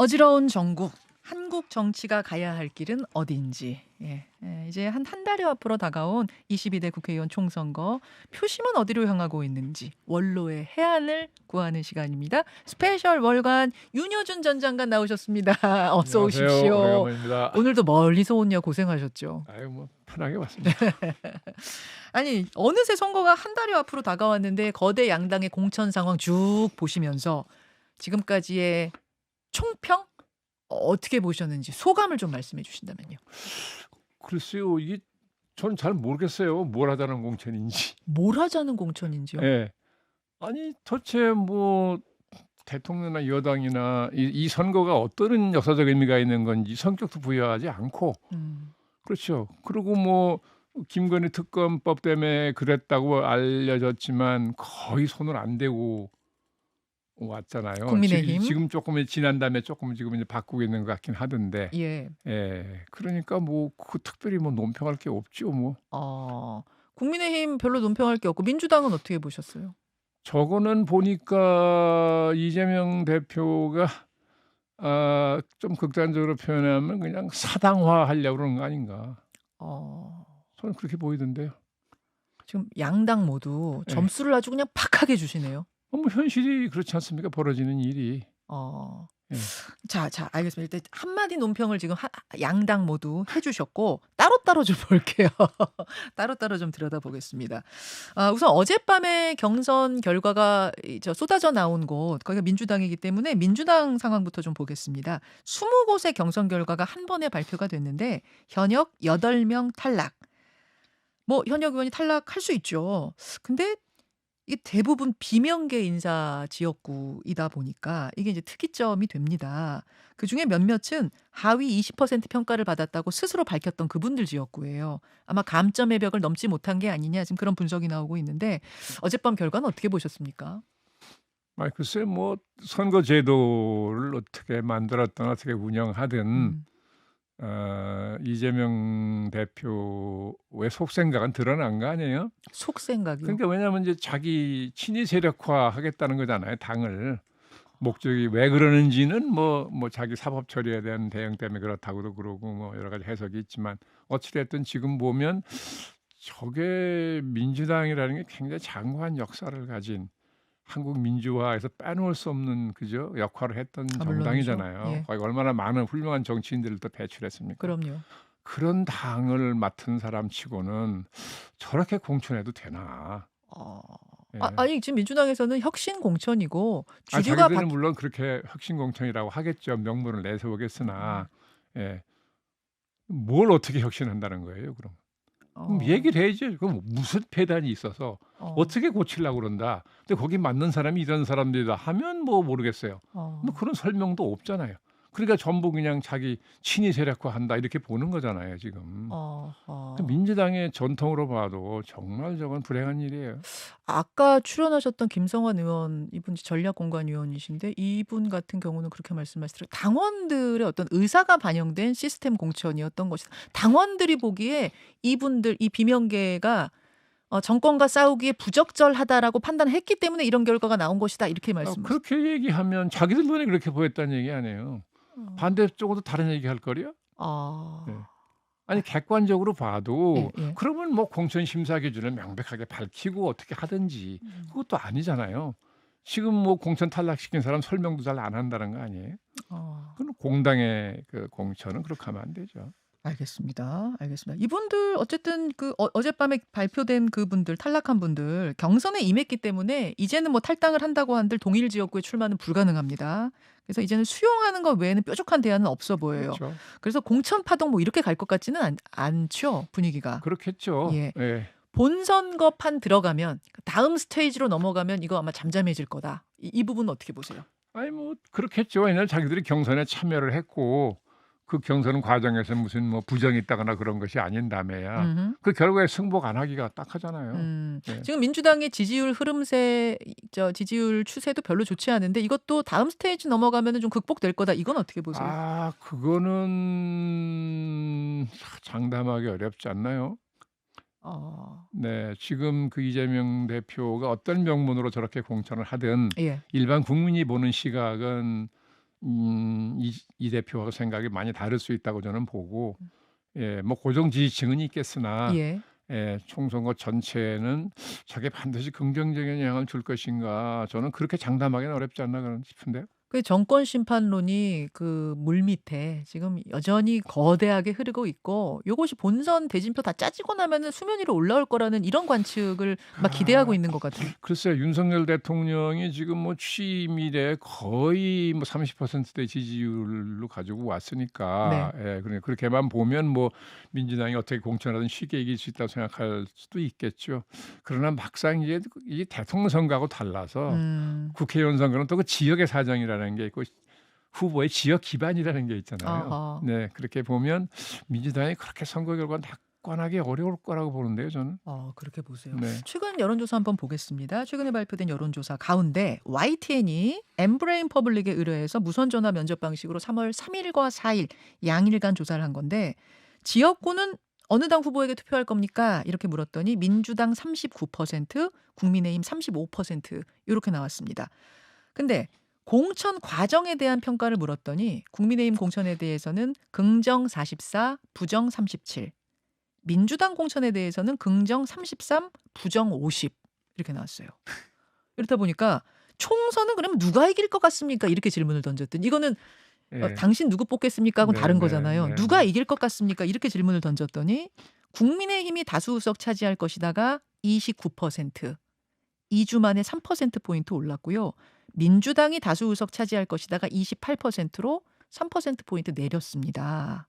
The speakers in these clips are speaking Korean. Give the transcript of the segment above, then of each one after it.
어지러운 정국, 한국 정치가 가야 할 길은 어디인지. 이제 한 달여 앞으로 다가온 22대 국회의원 총선거 표심은 어디로 향하고 있는지 원로의 해안을 구하는 시간입니다. 스페셜 월간 윤여준 전 장관 나오셨습니다. 어서 안녕하세요. 오십시오. 오래간만입니다. 오늘도 멀리서 오냐 고생하셨죠. 아유 뭐 편하게 왔습니다. 아니 어느새 선거가 한 달여 앞으로 다가왔는데 거대 양당의 공천 상황 쭉 보시면서 지금까지의 총평 어떻게 보셨는지 소감을 좀 말씀해 주신다면요. 글쎄요, 이게 전 잘 모르겠어요. 뭘 하자는 공천인지. 뭘 하자는 공천인지요? 예. 아니 도대체 뭐 대통령이나 여당이나 이 선거가 어떤 역사적 의미가 있는 건지 성격도 부여하지 않고, 음. 그렇죠. 그리고 뭐 김건희 특검법 때문에 그랬다고 알려졌지만 거의 손을 안 대고 왔잖아요. 국민의힘. 지금 조금 지난 다음에 조금 지금 이제 바꾸고 있는 것 같긴 하던데. 예. 예. 그러니까 뭐 그 특별히 뭐 논평할 게 없죠, 뭐. 국민의힘 별로 논평할 게 없고 민주당은 어떻게 보셨어요? 저거는 보니까 이재명 대표가 좀 극단적으로 표현하면 그냥 사당화하려고 그러는 거 아닌가. 어. 저는 그렇게 보이던데요. 지금 양당 모두 예. 점수를 아주 그냥 팍하게 주시네요. 뭐 현실이 그렇지 않습니까? 벌어지는 일이. 어. 예. 자, 알겠습니다. 일단 한마디 논평을 지금 양당 모두 해주셨고 따로따로 좀 볼게요. 따로따로 좀 들여다보겠습니다. 우선 어젯밤에 경선 결과가 쏟아져 나온 곳, 거기가 민주당이기 때문에 민주당 상황부터 좀 보겠습니다. 20곳의 경선 결과가 한 번에 발표가 됐는데 현역 8명 탈락. 뭐 현역 의원이 탈락할 수 있죠. 근데 이게 대부분 비명계 인사 지역구이다 보니까 이게 이제 특이점이 됩니다. 그중에 몇몇은 하위 20% 평가를 받았다고 스스로 밝혔던 그분들 지역구예요. 아마 감점의 벽을 넘지 못한 게 아니냐 지금 그런 분석이 나오고 있는데 어젯밤 결과는 어떻게 보셨습니까? 글쎄 뭐 선거 제도를 어떻게 만들었든 어떻게 운영하든 음. 이재명 대표의 속생각은 드러난 거 아니에요? 속생각이요. 그러니까 왜냐하면 이제 자기 친위 세력화하겠다는 거잖아요, 당을. 목적이 왜 그러는지는 뭐 자기 사법 처리에 대한 대응 때문에 그렇다고도 그러고 뭐 여러 가지 해석이 있지만 어찌 됐든 지금 보면 저게 민주당이라는 게 굉장히 장구한 역사를 가진 한국 민주화에서 빼놓을 수 없는 그죠? 역할을 했던 물론이죠. 정당이잖아요. 예. 거기 얼마나 많은 훌륭한 정치인들을 또 배출했습니까? 그럼요. 그런 당을 맡은 사람치고는 저렇게 공천해도 되나? 예. 아니 지금 민주당에서는 혁신 공천이고 주류가 자기들은 물론 그렇게 혁신 공천이라고 하겠죠. 명분을 내세우겠으나 예. 뭘 어떻게 혁신한다는 거예요, 그럼? 그럼 얘기를 해야죠. 그럼 무슨 폐단이 있어서 어떻게 고치려고 그런다. 근데 거기 맞는 사람이 이런 사람들이다 하면 뭐 모르겠어요. 뭐 그런 설명도 없잖아요. 그러니까 전부 그냥 자기 친위 세력화한다 이렇게 보는 거잖아요, 지금. 민주당의 전통으로 봐도 정말 저건 불행한 일이에요. 아까 출연하셨던 김성환 의원, 이분 전략공관위원이신데 이분 같은 경우는 그렇게 말씀하시더라고요. 당원들의 어떤 의사가 반영된 시스템 공천이었던 것이다. 당원들이 보기에 이분들, 이 비명계가 정권과 싸우기에 부적절하다라고 판단했기 때문에 이런 결과가 나온 것이다. 이렇게 말씀하셨어요. 그렇게 얘기하면 자기들 눈에 그렇게 보였다는 얘기 아니에요. 반대쪽으로도 다른 얘기 할 거리요? 네. 아니 객관적으로 봐도 예. 그러면 뭐 공천 심사 기준을 명백하게 밝히고 어떻게 하든지 그것도 아니잖아요. 지금 뭐 공천 탈락시킨 사람 설명도 잘 안 한다는 거 아니에요? 그럼 공당의 그 공천은 그렇게 하면 안 되죠. 알겠습니다. 이분들 어쨌든 그 어젯밤에 발표된 그분들 탈락한 분들 경선에 임했기 때문에 이제는 뭐 탈당을 한다고 한들 동일 지역구에 출마는 불가능합니다. 그래서 이제는 수용하는 것 외에는 뾰족한 대안은 없어 보여요. 그렇죠. 그래서 공천 파동 뭐 이렇게 갈 것 같지는 않죠, 분위기가. 그렇겠죠. 예. 예. 본선거판 들어가면 다음 스테이지로 넘어가면 이거 아마 잠잠해질 거다. 이 부분은 어떻게 보세요? 아니 뭐 그렇겠죠. 왜냐하면 자기들이 경선에 참여를 했고 그 경선 과정에서 무슨 뭐 부정이 있다거나 그런 것이 아닌다며야 그 결과에 승복 안 하기가 딱하잖아요. 예. 지금 민주당의 지지율 지지율 추세도 별로 좋지 않은데 이것도 다음 스테이지 넘어가면 좀 극복될 거다. 이건 어떻게 보세요? 그거는 장담하기 어렵지 않나요? 네, 지금 그 이재명 대표가 어떤 명분으로 저렇게 공천을 하든 예. 일반 국민이 보는 시각은 이 대표하고 생각이 많이 다를 수 있다고 저는 보고 뭐 고정 지지층은 있겠으나 예. 총선거 전체에는 저게 반드시 긍정적인 영향을 줄 것인가 저는 그렇게 장담하기는 어렵지 않나 싶은데요. 그 정권 심판론이 그 물밑에 지금 여전히 거대하게 흐르고 있고 요것이 본선 대진표 다 짜지고 나면은 수면 위로 올라올 거라는 이런 관측을 막 기대하고 있는 것 같아요. 글쎄요. 윤석열 대통령이 지금 뭐 취임 이래 거의 뭐 30%대 지지율로 가지고 왔으니까 그러니까 그렇게만 보면 뭐 민주당이 어떻게 공천하든 쉽게 이길 수 있다고 생각할 수도 있겠죠. 그러나 막상 이게 대통령 선거하고 달라서 국회의원 선거는 또 그 지역의 사정이라는 게 있고 후보의 지역 기반이라는 게 있잖아요. 어허. 네, 그렇게 보면 민주당이 그렇게 선거 결과 낙관하기 어려울 거라고 보는데요, 저는. 그렇게 보세요. 네. 최근 여론조사 한번 보겠습니다. 최근에 발표된 여론조사 가운데 YTN이 엠브레인 퍼블릭에 의뢰해서 무선전화 면접 방식으로 3월 3일과 4일 양일간 조사를 한 건데 지역구는 어느 당 후보에게 투표할 겁니까? 이렇게 물었더니 민주당 39%, 국민의힘 35% 이렇게 나왔습니다. 근데 공천 과정에 대한 평가를 물었더니 국민의힘 공천에 대해서는 긍정 44, 부정 37. 민주당 공천에 대해서는 긍정 33, 부정 50 이렇게 나왔어요. 이렇다 보니까 총선은 그러면 누가 이길 것 같습니까? 이렇게 질문을 던졌더니 이거는 당신 누구 뽑겠습니까? 하고는 다른 거잖아요. 누가 이길 것 같습니까? 이렇게 질문을 던졌더니 국민의힘이 다수 의석 차지할 것이다가 29%, 2주 만에 3%포인트 올랐고요. 민주당이 다수 의석 차지할 것이다가 28%로 3%포인트 내렸습니다.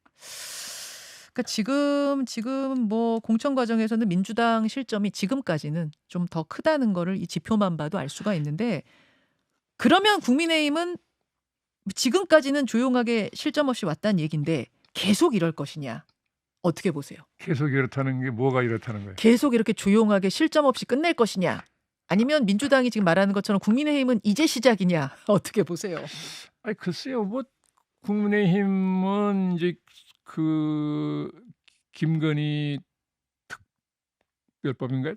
그러니까 지금 뭐 공천 과정에서는 민주당 실점이 지금까지는 좀 더 크다는 거를 이 지표만 봐도 알 수가 있는데 그러면 국민의힘은 지금까지는 조용하게 실점 없이 왔다는 얘기인데 계속 이럴 것이냐? 어떻게 보세요? 계속 이렇다는 게 뭐가 이렇다는 거예요? 계속 이렇게 조용하게 실점 없이 끝낼 것이냐? 아니면 민주당이 지금 말하는 것처럼 국민의힘은 이제 시작이냐? 어떻게 보세요? 아니 글쎄요. 뭐 국민의힘은 이제 그 김건희 특별법인가요?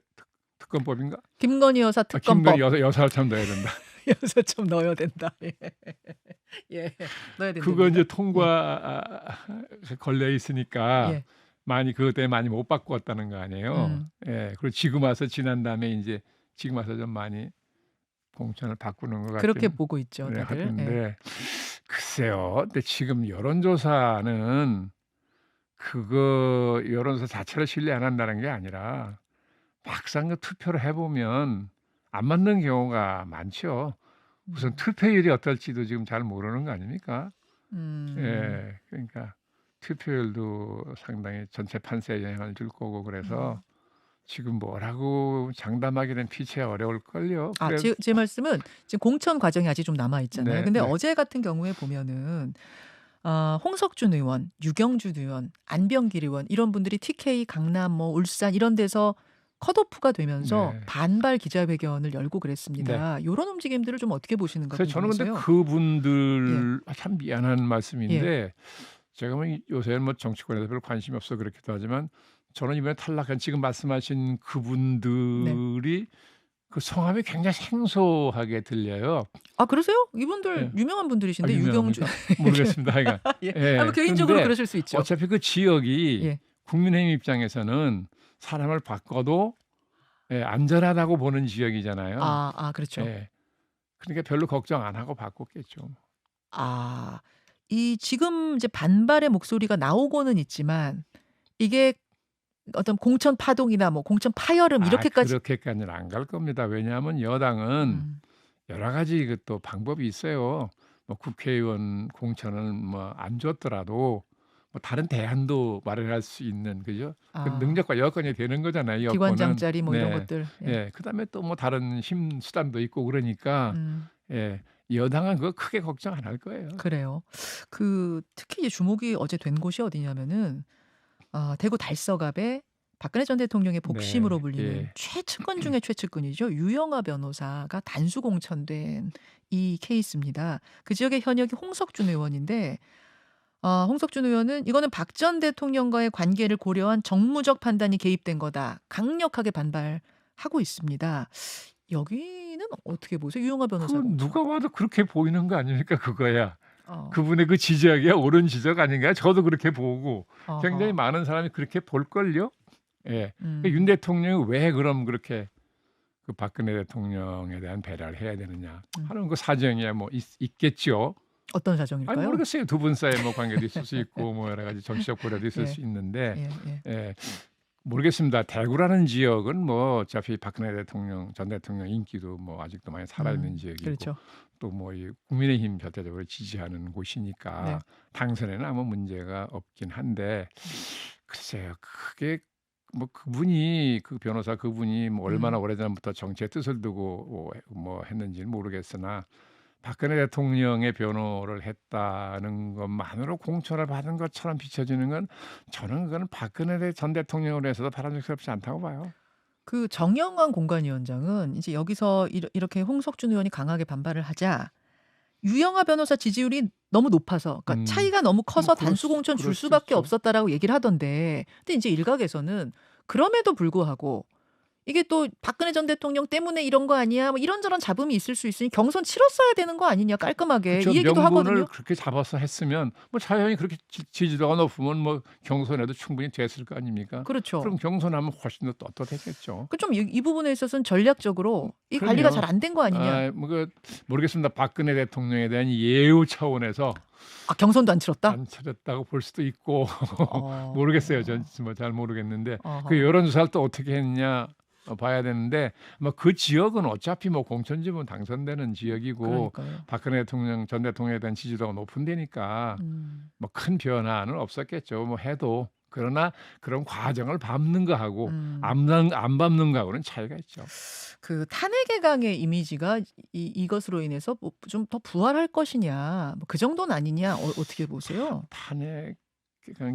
특검법인가? 김건희 여사 특검법. 김건희 여사를 참 넣어야 된다. 여사 좀 넣어야 된다. 예, 넣어야 된다. 그거 이제 통과 걸려 있으니까 많이 그것 때문에 많이 못 바꿨다는 거 아니에요. 그리고 지금 와서 지난 다음에 이제 지금 와서 좀 많이 공천을 바꾸는 것 같아요. 그렇게 보고 있죠, 다들. 같은데 글쎄요. 근데 지금 여론조사는 그거 여론조사 자체를 신뢰 안 한다는 게 아니라 막상 그 투표를 해보면 안 맞는 경우가 많죠. 우선 투표율이 어떨지도 지금 잘 모르는 거 아닙니까? 그러니까 투표율도 상당히 전체 판세에 영향을 줄 거고 그래서 지금 뭐라고 장담하기는 피치가 어려울걸요. 제 말씀은 지금 공천 과정이 아직 좀 남아 있잖아요. 근데 어제 같은 경우에 보면은 홍석준 의원, 유경준 의원, 안병길 의원 이런 분들이 TK, 강남, 뭐 울산 이런 데서 컷오프가 되면서 반발 기자회견을 열고 그랬습니다. 이런 움직임들을 좀 어떻게 보시는가 궁금해서요. 저는 근데 그분들 참 미안한 말씀인데 제가 뭐 요새는 뭐 정치권에서 별로 관심이 없어 그렇기도 하지만 저는 이번에 탈락한 지금 말씀하신 그분들이 그 성함이 굉장히 생소하게 들려요. 아 그러세요? 이분들 유명한 분들이신데 유경준 모르겠습니다. 하여간. 뭐 개인적으로 그러실 수 있죠. 어차피 그 지역이 국민의힘 입장에서는 사람을 바꿔도 안전하다고 보는 지역이잖아요. 그렇죠. 그러니까 별로 걱정 안 하고 바꿨겠죠. 이 지금 이제 반발의 목소리가 나오고는 있지만 이게 어떤 공천 파동이나 뭐 공천 파열음 이렇게까지 그렇게까지는 안 갈 겁니다. 왜냐하면 여당은 여러 가지 또 방법이 있어요. 뭐 국회의원 공천은 뭐 안 줬더라도 뭐 다른 대안도 마련할 수 있는 그죠? 그 능력과 여건이 되는 거잖아요. 여건은. 기관장짜리 뭐 이런 것들. 그다음에 또 뭐 다른 힘 수단도 있고 그러니까 여당은 그거 크게 걱정 안 할 거예요. 그래요. 특히 이제 주목이 어제 된 곳이 어디냐면은 대구 달서갑에 박근혜 전 대통령의 복심으로 불리는 최측근 중에 최측근이죠. 유영아 변호사가 단수 공천된 이 케이스입니다. 그 지역의 현역이 홍석준 의원인데 홍석준 의원은 이거는 박 전 대통령과의 관계를 고려한 정무적 판단이 개입된 거다. 강력하게 반발하고 있습니다. 여기는 어떻게 보세요? 유영아 변호사 공천. 누가 와도 그렇게 보이는 거 아닙니까 그거야. 그분의 그 지적이 옳은 지적 아닌가요? 저도 그렇게 보고 굉장히 어허. 많은 사람이 그렇게 볼걸요. 예. 윤 음. 대통령이 왜 그럼 그렇게 그 박근혜 대통령에 대한 배려를 해야 되느냐 음. 하는 그 사정이야 뭐 있겠죠. 어떤 아니 사정일까요? 모르겠어요. 두 분 사이에 뭐 관계도 있을 수 있고 뭐 여러 가지 정치적 고려도 있을 예. 수 있는데 예 예. 예. 모르겠습니다. 대구라는 지역은 뭐 어차피 박근혜 대통령 전 대통령 인기도 뭐 아직도 많이 살아있는 지역이고 그렇죠. 또 뭐 이 국민의힘 절대적으로 지지하는 곳이니까 네. 당선에는 아무 문제가 없긴 한데 글쎄요. 그게 뭐 그분이 그 변호사 그분이 뭐 얼마나 오래전부터 정치의 뜻을 두고 뭐 했는지는 모르겠으나 박근혜 대통령의 변호를 했다는 것만으로 공천을 받은 것처럼 비춰지는 건 저는 그거는 박근혜 전 대통령으로 해서도 바람직스럽지 않다고 봐요. 그 정영환 공관위원장은 이제 여기서 이렇게 홍석준 의원이 강하게 반발을 하자 유영하 변호사 지지율이 너무 높아서 그러니까 차이가 너무 커서 뭐 그럴 단수 공천 줄 그럴 수 수밖에 있죠. 없었다라고 얘기를 하던데 근데 이제 일각에서는 그럼에도 불구하고 이게 또 박근혜 전 대통령 때문에 이런 거 아니야? 뭐 이런저런 잡음이 있을 수 있으니 경선 치렀어야 되는 거 아니냐 깔끔하게 그쵸. 이 얘기도 명분을 하거든요. 그렇게 잡아서 했으면 뭐 자연히 그렇게 지지도가 높으면 뭐 경선에도 충분히 됐을 거 아닙니까? 그렇죠. 그럼 경선하면 훨씬 더 떳떳했겠죠. 그 좀 이 부분에 있어서는 전략적으로 이 관리가 그럼요. 잘 안 된 거 아니냐? 뭐 그 모르겠습니다. 박근혜 대통령에 대한 예우 차원에서 아 경선도 안 치렀다? 안 차렸다고 볼 수도 있고 어. 모르겠어요. 전 뭐 잘 모르겠는데 어허. 그 여론조사를 또 어떻게 했냐 봐야 되는데 뭐 그 지역은 어차피 뭐 공천지면 당선되는 지역이고 그러니까요. 박근혜 대통령 전 대통령에 대한 지지도가 높은 데니까 뭐 큰 변화는 없었겠죠. 뭐 해도 그러나 그런 과정을 밟는 거하고 안 밟는 거하고는 차이가 있죠. 그 탄핵의 강의 이미지가 이것으로 인해서 뭐 좀 더 부활할 것이냐, 뭐 그 정도는 아니냐, 어떻게 보세요? 탄핵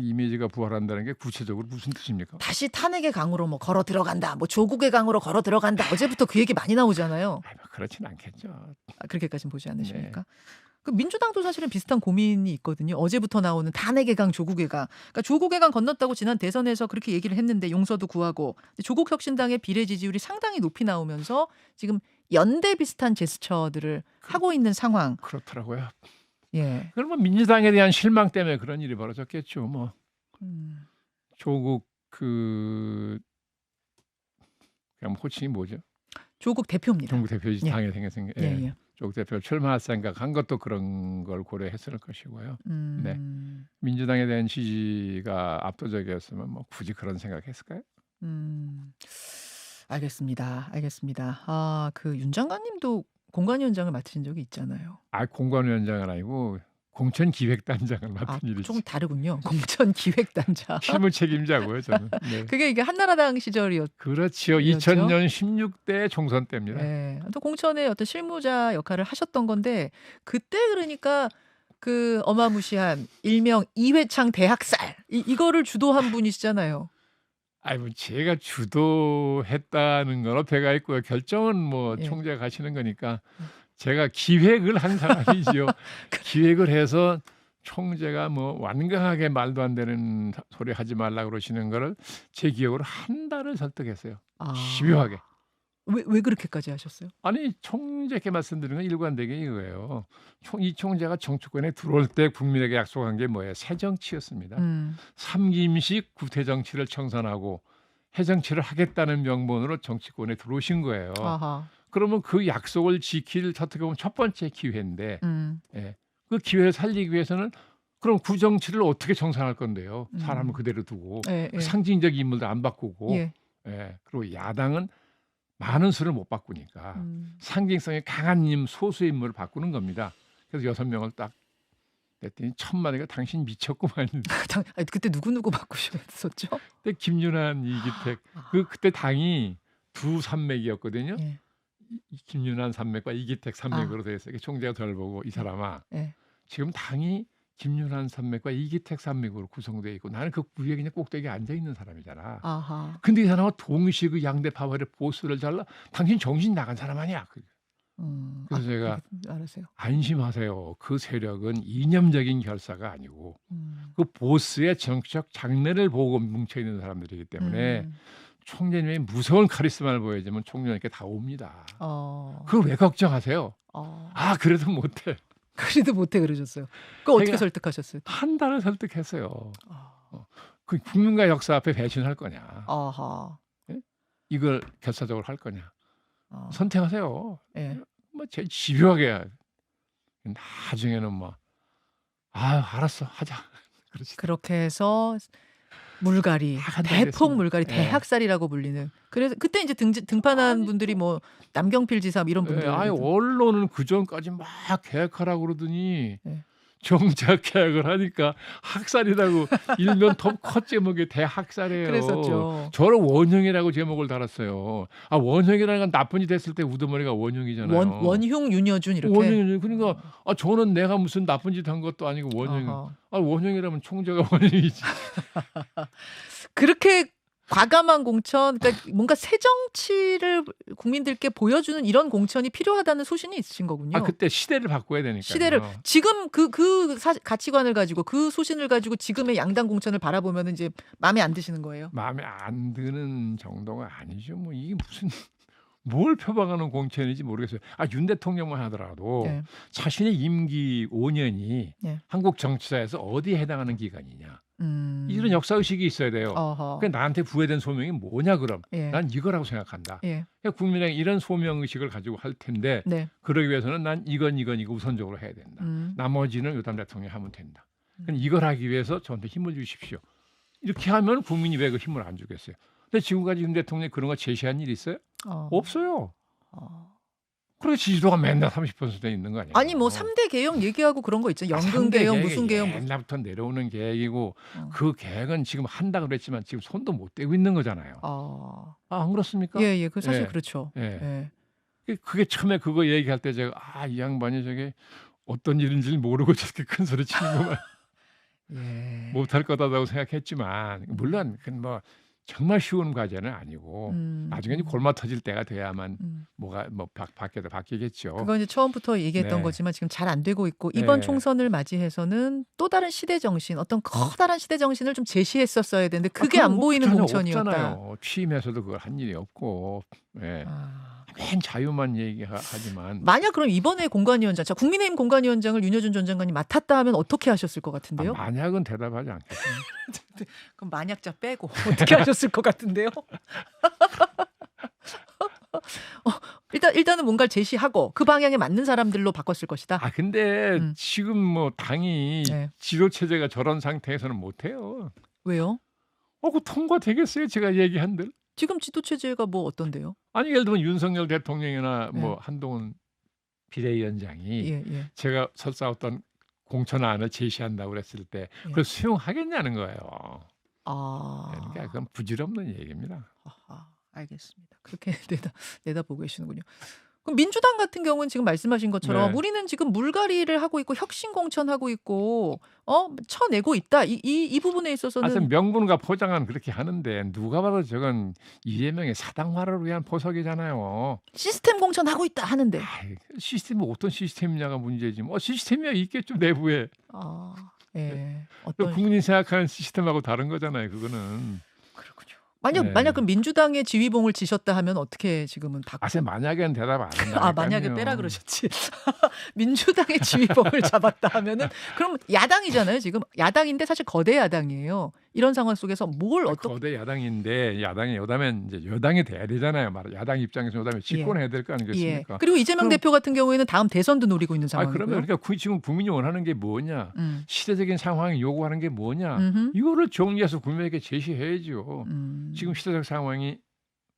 이미지가 부활한다는 게 구체적으로 무슨 뜻입니까? 다시 탄핵의 강으로 뭐 걸어 들어간다, 뭐 조국의 강으로 걸어 들어간다. 어제부터 그 얘기 많이 나오잖아요. 뭐 그렇진 않겠죠. 그렇게까지는 보지 않으십니까? 네. 그 민주당도 사실은 비슷한 고민이 있거든요. 어제부터 나오는 탄핵의 강, 조국의 강. 그러니까 조국의 강 건넜다고 지난 대선에서 그렇게 얘기를 했는데 용서도 구하고 조국혁신당의 비례 지지율이 상당히 높이 나오면서 지금 연대 비슷한 제스처들을 하고 있는 상황. 그렇더라고요. 예. 그러면 민주당에 대한 실망 때문에 그런 일이 벌어졌겠죠. 뭐 조국 그냥 호칭이 뭐죠? 조국 대표입니다. 조국 대표지 예. 당에 생겼으니까. 예, 예. 예. 조국 대표 출마할 생각한 것도 그런 걸 고려했을 것이고요. 네. 민주당에 대한 지지가 압도적이었으면 뭐 굳이 그런 생각했을까요? 알겠습니다. 알겠습니다. 아, 그 윤 장관님도 공관위원장을 맡으신 적이 있잖아요. 공관위원장은 아니고 공천기획단장을 맡은 아, 일이죠. 조금 다르군요. 공천기획단장. 실무 책임자고요, 저는. 네. 그게 이게 한나라당 시절이었죠. 그렇지요. 2000년 16대 총선 때입니다. 네. 또 공천의 어떤 실무자 역할을 하셨던 건데 그때 그러니까 그 어마무시한 일명 이회창 대학살 이거를 주도한 분이시잖아요. 뭐 제가 주도했다는 건 어폐가 있고요. 결정은 뭐 예. 총재가 하시는 거니까 제가 기획을 한 사람이죠. 기획을 해서 총재가 뭐 완강하게 말도 안 되는 소리 하지 말라고 그러시는 거를 제 기억으로 한 달을 설득했어요. 집요하게. 왜 그렇게까지 하셨어요? 아니 총재께 말씀드리는 건 일관되게 이거예요. 이 총재가 정치권에 들어올 때 국민에게 약속한 게 뭐예요? 새 정치였습니다. 3기임식 구태 정치를 청산하고 해 정치를 하겠다는 명분으로 정치권에 들어오신 거예요. 아하. 그러면 그 약속을 지킬 어떻게 보면 첫 번째 기회인데 예. 그 기회를 살리기 위해서는 그럼 구정치를 어떻게 청산할 건데요? 사람을 그대로 두고 그 상징적 인물도 안 바꾸고 예. 그리고 야당은 많은 수를 못 바꾸니까 상징성이 강한 소수 인물을 바꾸는 겁니다. 그래서 6명을 딱 냈더니 천만에가 당신 미쳤구만. 그때 누구 바꾸셨었죠? 그때 김윤환, 이기택 그때 당이 두 산맥이었거든요. 예. 김윤환 산맥과 이기택 산맥으로 되어 있어요. 총재가 덜 보고 이 사람아 지금 당이 김윤환 산맥과 이기택 산맥으로 구성되어 있고 나는 그 위에 그냥 꼭대기에 앉아 있는 사람이잖아. 아하. 근데 이 사람은 동시에 그 양대 파벌의 보스를 잘라 당신 정신 나간 사람 아니야. 그래서 제가 알았어요. 안심하세요. 그 세력은 이념적인 결사가 아니고 그 보스의 정치적 장래를 보고 뭉쳐 있는 사람들이기 때문에 총재님이 무서운 카리스마를 보여주면 총재님께 다 옵니다. 그걸 왜 걱정하세요? 그래도 못해. 그래도 못해 그러셨어요. 그거 어떻게 제가 설득하셨어요? 한 달을 설득했어요. 아. 그 국민과 역사 앞에 배신할 거냐? 아하. 예? 이걸 결사적으로 할 거냐? 아. 선택하세요. 예. 뭐 제일 집요하게 나중에는 뭐 알았어 하자. 그러지. 그렇게 해서 물갈이, 한 달 대폭 됐습니다. 물갈이, 예. 대학살이라고 불리는. 그래서 그때 이제 등판한 아니 분들이 뭐 남경필 지사 이런 예, 분들. 언론은 그 전까지 막 계획하라고 그러더니 예. 정작 계획을 하니까 학살이라고 일면 톱컷 제목이 대학살이에요. 그랬었죠. 저는 원흉이라고 제목을 달았어요. 원흉이라는 건 나쁜 짓 했을 때 우두머리가 원흉이잖아요. 원흉, 윤여준 이렇게. 원흉이 그러니까 저는 내가 무슨 나쁜 짓 한 것도 아니고 원흉. 아하. 원흉이라면 총재가 원흉이지. 그렇게 과감한 공천, 그러니까 뭔가 새 정치를 국민들께 보여주는 이런 공천이 필요하다는 소신이 있으신 거군요. 그때 시대를 바꿔야 되니까요. 시대를 지금 가치관을 가지고 그 소신을 가지고 지금의 양당 공천을 바라보면 이제 마음에 안 드시는 거예요. 마음에 안 드는 정도가 아니죠. 뭐 이게 무슨 뭘 표방하는 공천인지 모르겠어요. 윤 대통령만 하더라도 네. 자신의 임기 5년이 네. 한국 정치사에서 어디에 해당하는 기간이냐. 이런 역사의식이 있어야 돼요. 그러니까 나한테 부여된 소명이 뭐냐 그럼. 예. 난 이거라고 생각한다. 예. 그러니까 국민에게 이런 소명의식을 가지고 할 텐데 네. 그러기 위해서는 난 이거 우선적으로 해야 된다. 나머지는 요담 대통령이 하면 된다. 이걸 하기 위해서 저한테 힘을 주십시오. 이렇게 하면 국민이 왜 그 힘을 안 주겠어요. 근데 지금까지 윤 대통령이 그런 거 제시한 일 있어요? 없어요. 그래 지지도가 맨날 30%에 있는 거 아니에요? 아니 뭐 3대 개혁 얘기하고 그런 거 있죠. 연금 개혁 무슨 개혁 옛날부터 내려오는 계획이고 그 계획은 지금 한다 그랬지만 지금 손도 못 대고 있는 거잖아요. 안 그렇습니까? 예, 그 사실 그렇죠. 예. 그게 처음에 그거 얘기할 때 제가 이 양반이 저게 어떤 일인지 모르고 저렇게 큰 소리 치는구만. 예. 못할 거다라고 생각했지만 물론 뭐 정말 쉬운 과제는 아니고 나중에 골마 터질 때가 돼야만 뭐가 밖에도 바뀌겠죠. 그건 이제 처음부터 얘기했던 네. 거지만 지금 잘 안 되고 있고 이번 총선을 맞이해서는 또 다른 시대 정신, 어떤 커다란 시대 정신을 좀 제시했었어야 되는데 그게 안 보이는 공천이었다. 없잖아요. 취임해서도 그걸 한 일이 없고, 맨 자유만 얘기하지만. 만약 그럼 이번에 공관위원장, 국민의힘 공관위원장을 윤여준 전 장관이 맡았다 하면 어떻게 하셨을 것 같은데요? 만약은 대답하지 않겠습니다. 그럼 만약자 빼고 어떻게 하셨을 것 같은데요? 일단은 뭔가를 제시하고 그 방향에 맞는 사람들로 바꿨을 것이다. 근데 지금 뭐 당이 지도 체제가 저런 상태에서는 못 해요. 왜요? 그 통과되겠어요? 제가 얘기한 대로. 지금 지도 체제가 뭐 어떤데요? 예를 들면 윤석열 대통령이나 뭐 한동훈 비대위원장이 제가 설사했던 공천안을 제시한다고 그랬을 때 그걸 수용하겠냐는 거예요. 그러니까 그건 부질없는 얘기입니다. 알겠습니다. 그렇게 내다보고 계시는군요. 그럼 민주당 같은 경우는 지금 말씀하신 것처럼 우리는 지금 물갈이를 하고 있고 혁신 공천하고 있고 쳐내고 있다. 이 부분에 있어서는 명분과 포장은 그렇게 하는데 누가 봐도 저건 이재명의 사당화를 위한 포석이잖아요. 시스템 공천하고 있다 하는데 시스템이 어떤 시스템이냐가 문제지. 시스템이 있겠죠 내부에. 어떤 국민이 생각하는 시스템하고 다른 거잖아요. 그거는. 그렇군요. 만약 그 민주당의 지휘봉을 지셨다 하면 어떻게 지금은 바꾸세요? 만약에는 대답 안 한다. 만약에 빼라 그러셨지. 민주당의 지휘봉을 잡았다 하면은 그럼 야당이잖아요. 지금 야당인데 사실 거대 야당이에요. 이런 상황 속에서 거대 야당인데 야당이 여당은 이제 여당이 돼야 되잖아요. 야당 입장에서 여당이 집권해야 될 거 아니겠습니까? 그리고 이재명 대표 같은 경우에는 다음 대선도 노리고 있는 상황이고요. 그러면 지금 국민이 원하는 게 뭐냐? 시대적인 상황이 요구하는 게 뭐냐? 이거를 정리해서 국민에게 제시해야죠. 지금 시대적 상황이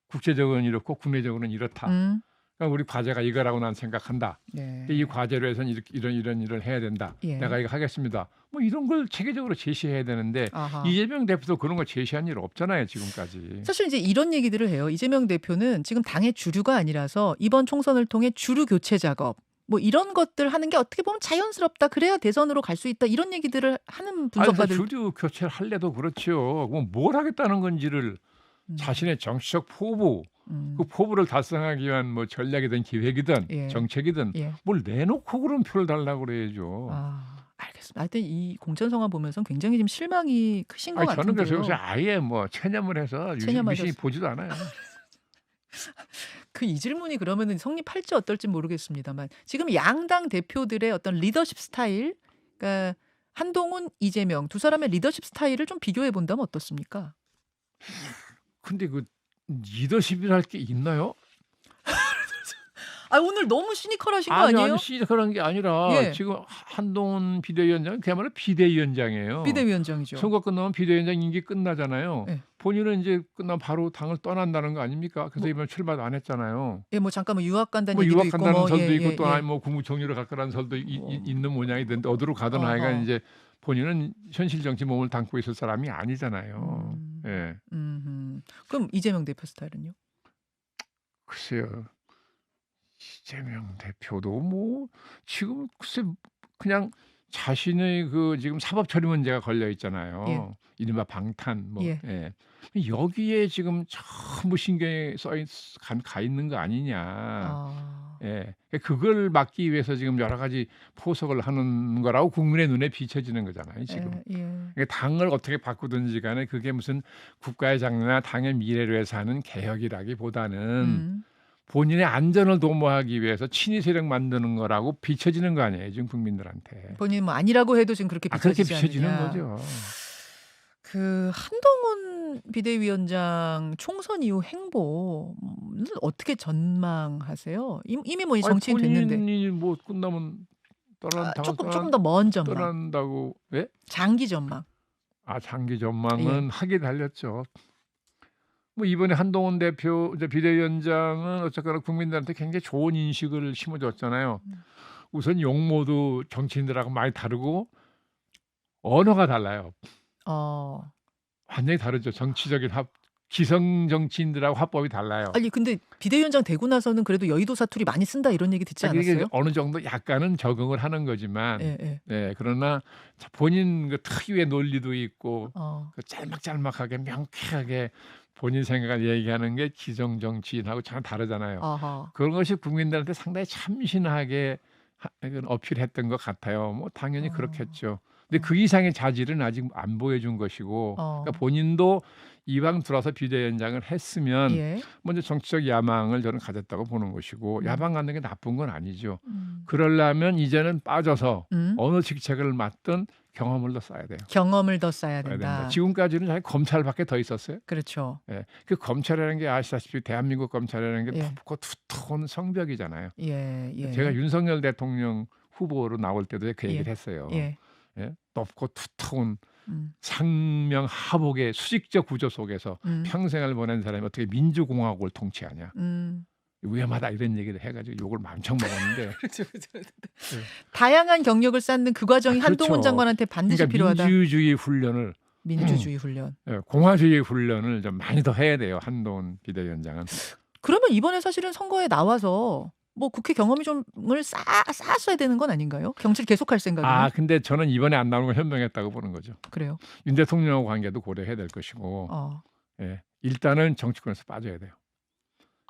국제적으로는 이렇고 국내적으로는 이렇다. 그러니까 우리 과제가 이거라고 난 생각한다. 이 과제로 해서는 이런 일을 해야 된다. 내가 이거 하겠습니다. 뭐 이런 걸 체계적으로 제시해야 되는데 이재명 대표도 그런 거 제시한 일 없잖아요. 지금까지. 사실 이제 이런 얘기들을 해요. 이재명 대표는 지금 당의 주류가 아니라서 이번 총선을 통해 주류 교체 작업 뭐 이런 것들 하는 게 어떻게 보면 자연스럽다. 그래야 대선으로 갈 수 있다. 이런 얘기들을 하는 분석가들. 주류 교체를 할래도 그렇죠. 뭘 하겠다는 건지를 자신의 정치적 포부, 그 포부를 달성하기 위한 뭐 전략이든 기획이든 정책이든 뭘 내놓고 그런 표를 달라고 그래야죠. 알겠습니다. 하여튼 이 공천 상황 보면서 굉장히 지금 실망이 크신 것 같은데요. 저는 그래서 요새 아예 뭐 체념을 해서 유심히 보지도 않아요. 그 이 질문이 그러면은 성립할지 어떨지 모르겠습니다만 지금 양당 대표들의 어떤 리더십 스타일, 그러니까 한동훈, 이재명 두 사람의 리더십 스타일을 좀 비교해 본다면 어떻습니까? 근데 그 리더십이랄 게 있나요? 아 오늘 너무 시니컬하신 거 아니 아니에요? 시작하는 게 아니라 예, 지금 한동훈 비대위원장은 그야말로 비대위원장이에요. 비대위원장이죠. 선거 끝나면 비대위원장 임기 끝나잖아요. 예, 본인은 이제 끝나면 바로 당을 떠난다는 거 아닙니까? 그래서 뭐, 이번에 출마도 안 했잖아요. 예, 뭐 잠깐만 유학 간다는 뭐 얘기도 유학 있고 간다는 뭐, 설도 예, 있고 예, 또 아니 예, 뭐 국무총리로 갈 거라는 설도 뭐, 있는 모양이 되는데 어디로 가든 하여간 어허, 이제 본인은 현실 정치 몸을 담고 있을 사람이 아니잖아요. 음, 예. 그럼 이재명 대표 스타일은요? 글쎄요. 이재명 대표도 뭐 지금 글쎄 그냥 자신의 그 지금 사법 처리 문제가 걸려 예, 있잖아요. 이른바 방탄 뭐 예, 예. 여기에 지금 전부 신경이 가 있는 거 아니냐. 아, 예. 그걸 막기 위해서 지금 여러 가지 포석을 하는 거라고 국민의 눈에 비춰지는 거잖아요, 지금. 예, 예, 그러니까 당을 어떻게 바꾸든지 간에 그게 무슨 국가의 장래나 당의 미래를 위해서 하는 개혁이라기보다는 음, 본인의 안전을 도모하기 위해서 친위 세력 만드는 거라고 비춰지는 거 아니에요, 지금 국민들한테. 본인 뭐 아니라고 해도 지금 그렇게 그렇게 비춰지지 비춰지는 않느냐. 거죠. 그 한동훈 비대위원장 총선 이후 행보는 어떻게 전망하세요? 이미 뭐 정치인 됐는데 본인이 뭐 끝나면 조금 더 먼 전망, 떠난다고 예? 장기 전망. 장기 예, 전망은 하게 달렸죠. 뭐 이번에 한동훈 대표 이제 비대위원장은 어쨌거나 국민들한테 굉장히 좋은 인식을 심어줬잖아요. 우선 용모도 정치인들하고 많이 다르고 언어가 달라요. 어, 완전히 다르죠. 정치적인 기성 정치인들하고 화법이 달라요. 아니 근데 비대위원장 되고 나서는 그래도 여의도 사투리 많이 쓴다 이런 얘기 듣지 이게 않았어요? 어느 정도 약간은 적응을 하는 거지만, 예, 예, 네, 그러나 본인 그 특유의 논리도 있고 어, 그 짤막짤막하게 명쾌하게 본인 생각을 얘기하는 게 기성 정치인하고 참 다르잖아요. 아하, 그런 것이 국민들한테 상당히 참신하게 어필했던 것 같아요. 뭐 당연히 어, 그렇겠죠. 근데 어, 그 이상의 자질은 아직 안 보여준 것이고, 그러니까 어, 본인도 이왕 들어서 비대위원장을 했으면 예, 먼저 정치적 야망을 저는 가졌다고 보는 것이고, 야망 음, 갖는 게 나쁜 건 아니죠. 음, 그러려면 이제는 빠져서 음, 어느 직책을 맡든 경험을 더 쌓아야 돼요. 경험을 더 쌓아야 쌓아야 됩니다. 된다. 지금까지는 자기 검찰밖에 더 있었어요. 그렇죠. 예. 그 검찰이라는 게 아시다시피 대한민국 검찰이라는 게 예, 좁고 두터운 성벽이잖아요. 예, 제가 예, 윤석열 대통령 후보로 나올 때도 그 얘기를 예, 했어요. 예, 예? 높고 두터운 음, 상명하복의 수직적 구조 속에서 음, 평생을 보낸 사람이 어떻게 민주공화국을 통치하냐. 음. 위험하다 이런 얘기를 해가지고 욕을 많청 먹었는데 그렇죠, 그렇죠. 예. 다양한 경력을 쌓는 그 과정이 한동훈 그렇죠. 장관한테 반드시 그러니까 필요하다. 민주주의 훈련을 민주주의 훈련. 공화주의 훈련을 좀 많이 더 해야 돼요. 한동훈 비대위원장은. 그러면 이번에 사실은 선거에 나와서 뭐 국회 경험이 좀을 쌓았어야 되는 건 아닌가요? 경질 계속할 생각이면? 근데 저는 이번에 안 나오는 걸 현명했다고 보는 거죠. 그래요. 윤 대통령하고 관계도 고려해야 될 것이고 어. 예. 일단은 정치권에서 빠져야 돼요.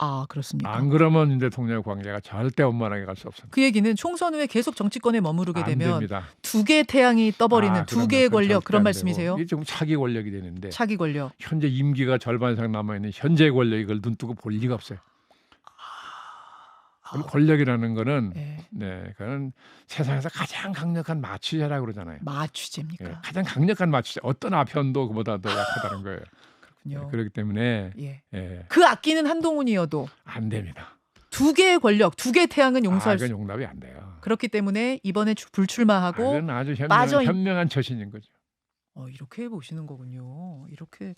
아, 그렇습니까? 안 그러면 윤 대통령의 관계가 절대 원만하게 갈 수 없습니다. 그 얘기는 총선 후에 계속 정치권에 머무르게 안 되면 됩니다. 두 개의 태양이 떠버리는 두 그럼요. 개의 그건 권력 절대 그런 안 말씀이세요? 되고. 이게 좀 차기 권력이 되는데 차기 권력. 현재 임기가 절반 이상 남아 있는 현재 권력이 이걸 눈뜨고 볼 리가 없어요. 그럼 권력이라는 거는 예. 그는 세상에서 가장 강력한 마취제라고 그러잖아요. 마취제입니까? 예, 가장 강력한 마취제. 어떤 아편도 그보다 더 약하다는 거예요. 그렇군요. 그렇기 때문에 예. 예, 그 아끼는 한동훈이어도 안 됩니다. 두 개의 권력, 두 개의 태양은 용서할 이건 수. 용납이 안 돼요. 그렇기 때문에 이번에 불출마하고 이건 아주 빠져 있- 현명한 처신인 거죠. 이렇게 보시는 거군요. 이렇게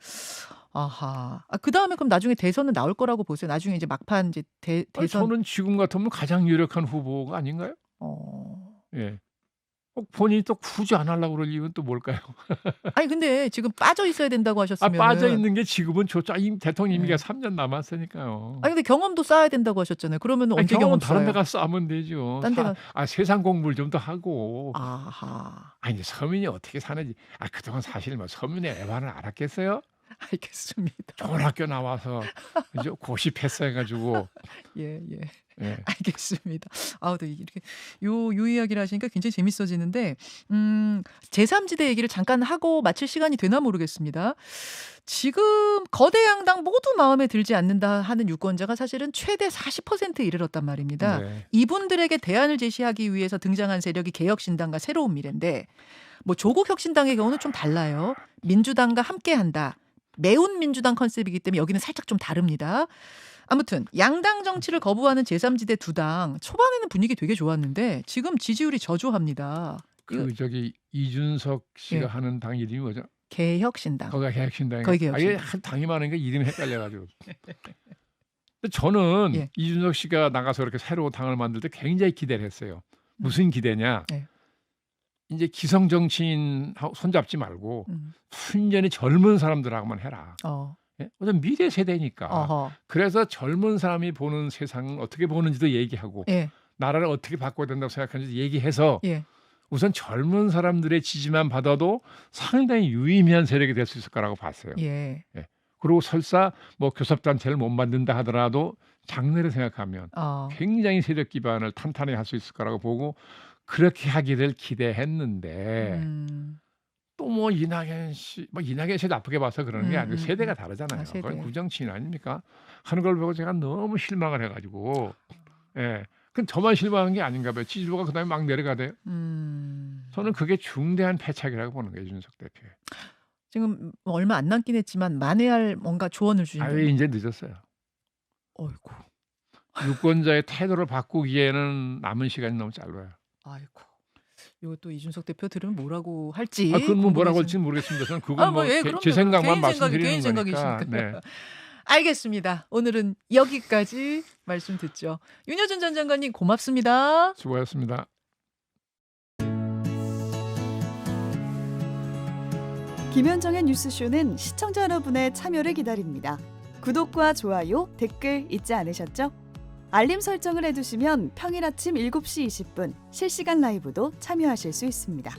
아하. 그 다음에 그럼 나중에 대선은 나올 거라고 보세요. 나중에 이제 막판 이제 대선. 저는 지금 같으면 가장 유력한 후보가 아닌가요? 예. 본인이 또 굳이 안 하려고 그럴 이유는 또 뭘까요? 아니 근데 지금 빠져 있어야 된다고 하셨으면. 빠져 있는 게 지금은 좋죠. 대통령 임기가 네. 3년 남았으니까요. 아니 근데 경험도 쌓아야 된다고 하셨잖아요. 그러면 언제 경험은 경험 다른 데 쌓아요? 가서 싸면 되죠. 딴데 세상 공부를 좀 더 하고. 아하. 이제 서민이 어떻게 사는지. 그동안 사실 뭐 서민의 애환을 알았겠어요? 알겠습니다. 좋은 학교 나와서 그죠? 고시 패스해가지고 예, 예. 예. 알겠습니다. 아우, 또 이렇게 요 이야기를 하시니까 굉장히 재밌어지는데 제3지대 얘기를 잠깐 하고 마칠 시간이 되나 모르겠습니다. 지금 거대 양당 모두 마음에 들지 않는다 하는 유권자가 사실은 최대 40%에 이르렀단 말입니다. 네. 이분들에게 대안을 제시하기 위해서 등장한 세력이 개혁신당과 새로운 미래인데 뭐 조국혁신당의 경우는 좀 달라요. 민주당과 함께한다. 매운 민주당 컨셉이기 때문에 여기는 살짝 좀 다릅니다. 아무튼 양당 정치를 거부하는 제3지대 두 당 초반에는 분위기 되게 좋았는데 지금 지지율이 저조합니다. 그 저기 이준석 씨가 예. 하는 당 이름이 뭐죠? 개혁신당. 거기가 개혁신당이. 거기 개혁신당. 아예 한 당이 많으니까 이름이 헷갈려가지고. 근데 저는 예. 이준석 씨가 나가서 이렇게 새로운 당을 만들 때 굉장히 기대를 했어요. 무슨 기대냐? 예. 이제 기성 정치인 손잡지 말고 음. 순전히 젊은 사람들하고만 해라. 예? 어떤 미래 세대니까. 어허. 그래서 젊은 사람이 보는 세상을 어떻게 보는지도 얘기하고 예. 나라를 어떻게 바꿔야 된다고 생각하는지 얘기해서 예. 우선 젊은 사람들의 지지만 받아도 상당히 유의미한 세력이 될 수 있을 거라고 봤어요. 예. 그리고 설사 뭐 교섭단체를 못 만든다 하더라도 장래를 생각하면 굉장히 세력 기반을 탄탄히 할 수 있을 거라고 보고 그렇게 하기를 기대했는데 또 뭐 이낙연 씨 나쁘게 봐서 그러는 게 아니고 세대가 다르잖아요. 세대. 거의 구정치인 아닙니까? 하는 걸 보고 제가 너무 실망을 해가지고 예. 그럼 저만 실망한 게 아닌가 봐요. 지지율가 그다음에 막 내려가대요. 저는 그게 중대한 패착이라고 보는 거예요. 이준석 대표의. 지금 얼마 안 남긴 했지만 만회할 뭔가 조언을 주신다. 아예 이제 늦었어요. 어이구. 유권자의 태도를 바꾸기에는 남은 시간이 너무 짧아요. 아이고. 이것도 이준석 대표 들으면 뭐라고 할지. 그건 뭐 뭐라고 궁금해지는- 할지는 모르겠습니다. 저는 그건 뭐 예, 제 그럼요. 생각만 개인 말씀드리는 개인 거니까. 생각이시니까. 네. 알겠습니다. 오늘은 여기까지 말씀 듣죠. 윤여준 전 장관님 고맙습니다. 수고하셨습니다. 김현정의 뉴스쇼는 시청자 여러분의 참여를 기다립니다. 구독과 좋아요, 댓글 잊지 않으셨죠? 알림 설정을 해두시면 평일 아침 7시 20분 실시간 라이브도 참여하실 수 있습니다.